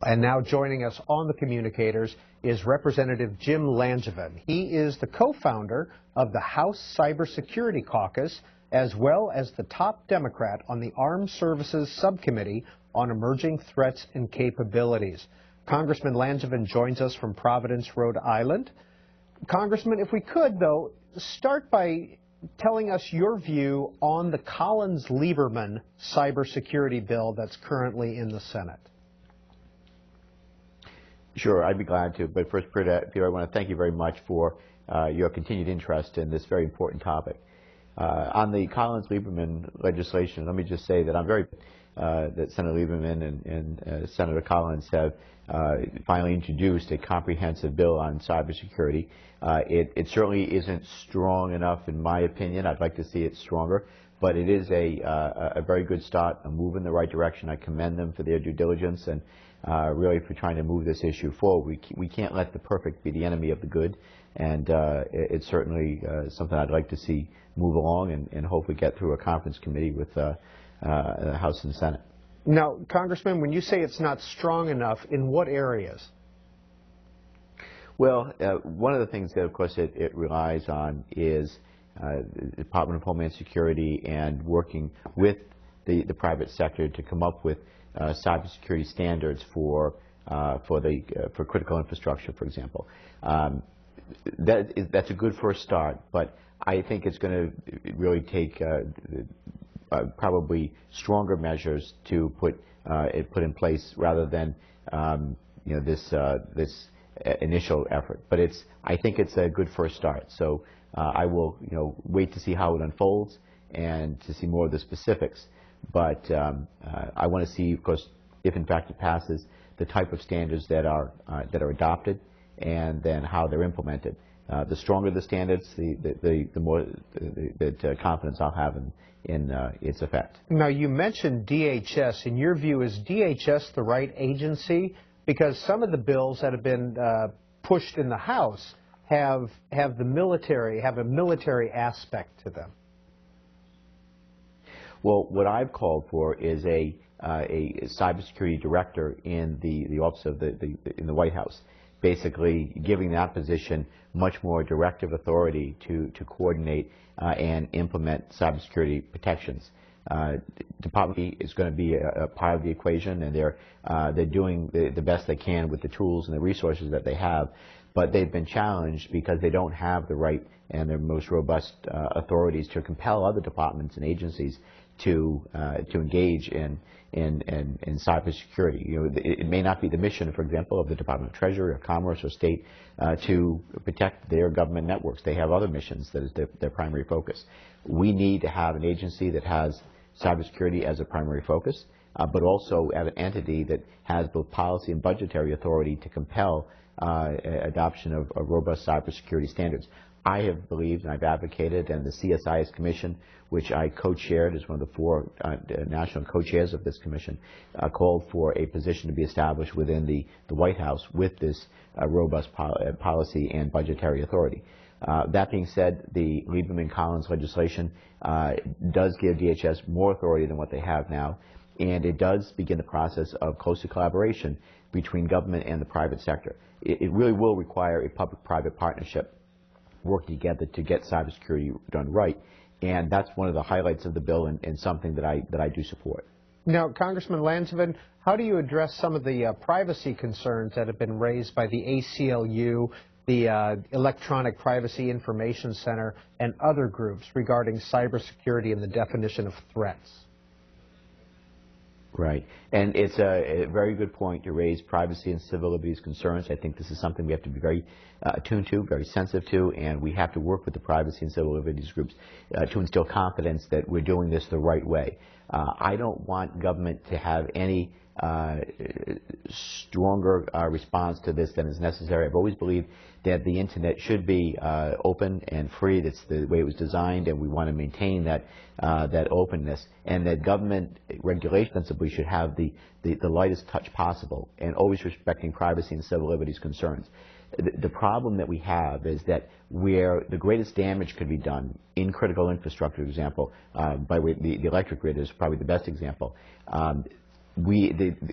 And now joining us on the communicators is Representative Jim Langevin. He is the co-founder of the House Cybersecurity Caucus, as well as the top Democrat on the Armed Services Subcommittee on Emerging Threats and Capabilities. Congressman Langevin joins us from Providence, Rhode Island. Congressman, if we could, though, start by telling us your view on the Collins-Lieberman cybersecurity bill that's currently in the Senate. Sure, I'd be glad to. But first, Peter, I want to thank you very much for your continued interest in this very important topic. On the Collins-Lieberman legislation, let me just say that I'm very that Senator Lieberman and Senator Collins have finally introduced a comprehensive bill on cybersecurity. It certainly isn't strong enough, in my opinion. I'd like to see it stronger, but it is a very good start, a move in the right direction. I commend them for their due diligence and really for trying to move this issue forward. We can't let the perfect be the enemy of the good, and it's certainly something I'd like to see move along and hopefully get through a conference committee with the House and Senate. Now, Congressman, when you say it's not strong enough, in what areas? Well, one of the things that, of course, it relies on is the Department of Homeland Security and working with the private sector to come up with cybersecurity standards for critical infrastructure, for example. That's a good first start, but I think it's going to really take probably stronger measures to put in place rather than this initial effort. But I think it's a good first start. So I will wait to see how it unfolds and to see more of the specifics. But I want to see, of course, if in fact it passes, the type of standards that are adopted and then how they're implemented. The stronger the standards, the more confidence I'll have in its effect. Now, you mentioned DHS. In your view, is DHS the right agency? Because some of the bills that have been pushed in the House have a military aspect to them. Well, what I've called for is a cybersecurity director in the office of in the White House, basically giving that position much more directive authority to coordinate and implement cybersecurity protections. Department is going to be a part of the equation, and they're doing the best they can with the tools and the resources that they have, but they've been challenged because they don't have the right and their most robust authorities to compel other departments and agencies to engage in cybersecurity. It may not be the mission, for example, of the Department of Treasury or Commerce or State to protect their government networks. They have other missions that is their primary focus. We need to have an agency that has cybersecurity as a primary focus, but also have an entity that has both policy and budgetary authority to compel adoption of robust cybersecurity standards. I have believed and I've advocated, and the CSIS Commission, which I co-chaired as one of the 4 national co-chairs of this commission, called for a position to be established within the White House with this robust policy and budgetary authority. That being said, the Lieberman-Collins legislation does give DHS more authority than what they have now, and it does begin the process of closer collaboration between government and the private sector. It really will require a public-private partnership working together to get cybersecurity done right, and that's one of the highlights of the bill and something that I do support. Now, Congressman Langevin, how do you address some of the privacy concerns that have been raised by the ACLU, the Electronic Privacy Information Center, and other groups regarding cybersecurity and the definition of threats? Right. And it's a very good point to raise privacy and civil liberties concerns. I think this is something we have to be very attuned to, very sensitive to, and we have to work with the privacy and civil liberties groups to instill confidence that we're doing this the right way. I don't want government to have any stronger response to this than is necessary. I've always believed that the Internet should be open and free. That's the way it was designed, and we want to maintain that openness. And that government regulation principally should have the lightest touch possible, and always respecting privacy and civil liberties concerns. The problem that we have is that where the greatest damage could be done in critical infrastructure, for example, by the electric grid is probably the best example.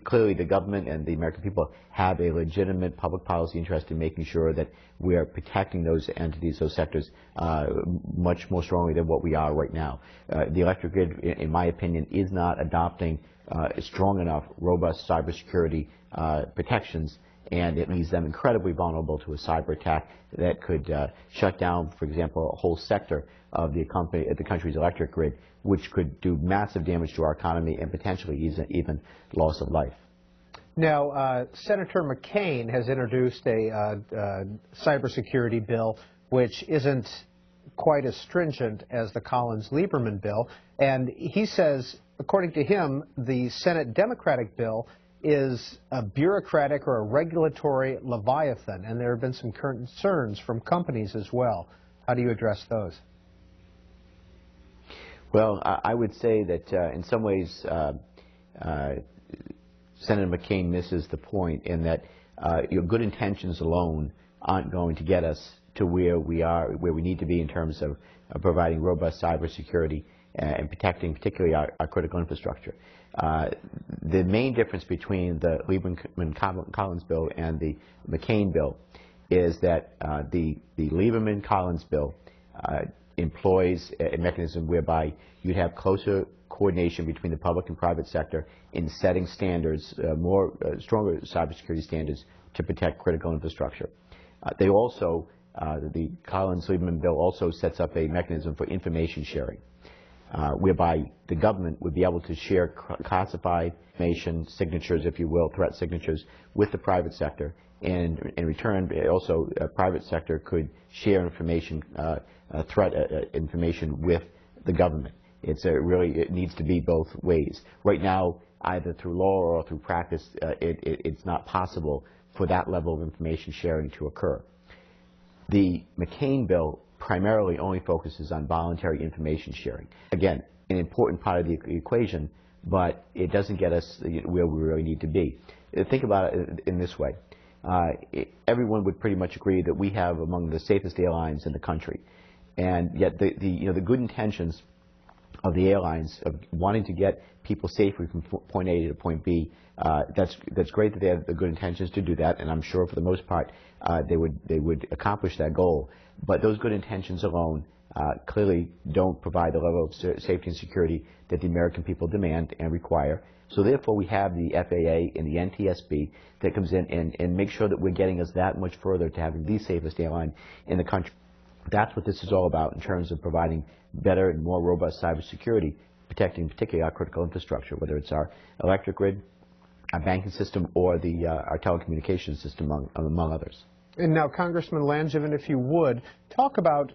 clearly the government and the American people have a legitimate public policy interest in making sure that we are protecting those entities, those sectors, much more strongly than what we are right now. The electric grid, in my opinion, is not adopting strong enough, robust cybersecurity protections, and it leaves them incredibly vulnerable to a cyber attack that could shut down, for example, a whole sector of the country's electric grid, which could do massive damage to our economy and potentially even loss of life. Now, Senator McCain has introduced a cybersecurity bill which isn't quite as stringent as the Collins-Lieberman bill, and he says, according to him, the Senate Democratic bill is a bureaucratic or a regulatory leviathan, and there have been some concerns from companies as well. How do you address those? Well, I would say that in some ways Senator McCain misses the point in that your good intentions alone aren't going to get us to where we need to be in terms of providing robust cybersecurity and protecting particularly our critical infrastructure. The main difference between the Lieberman-Collins bill and the McCain bill is that the Lieberman-Collins bill employs a mechanism whereby you'd have closer coordination between the public and private sector in setting standards, stronger cybersecurity standards to protect critical infrastructure. They also, the Collins-Lieberman bill also sets up a mechanism for information sharing, whereby the government would be able to share classified information, signatures, if you will, threat signatures, with the private sector. And in return, also, private sector could share information, threat information with the government. It needs to be both ways. Right now, either through law or through practice, it's not possible for that level of information sharing to occur. The McCain bill primarily only focuses on voluntary information sharing. Again, an important part of the equation, but it doesn't get us where we really need to be. Think about it in this way. Everyone would pretty much agree that we have among the safest airlines in the country, and yet the good intentions of the airlines of wanting to get people safely from point A to point B, that's great that they have the good intentions to do that, and I'm sure for the most part they would accomplish that goal. But those good intentions alone clearly don't provide the level of safety and security that the American people demand and require. So therefore we have the FAA and the NTSB that comes in and makes sure that we're getting us that much further to having the safest airline in the country. That's what this is all about in terms of providing better and more robust cybersecurity, protecting particularly our critical infrastructure, whether it's our electric grid, our banking system, or our telecommunications system, among others. And now, Congressman Langevin, if you would, talk about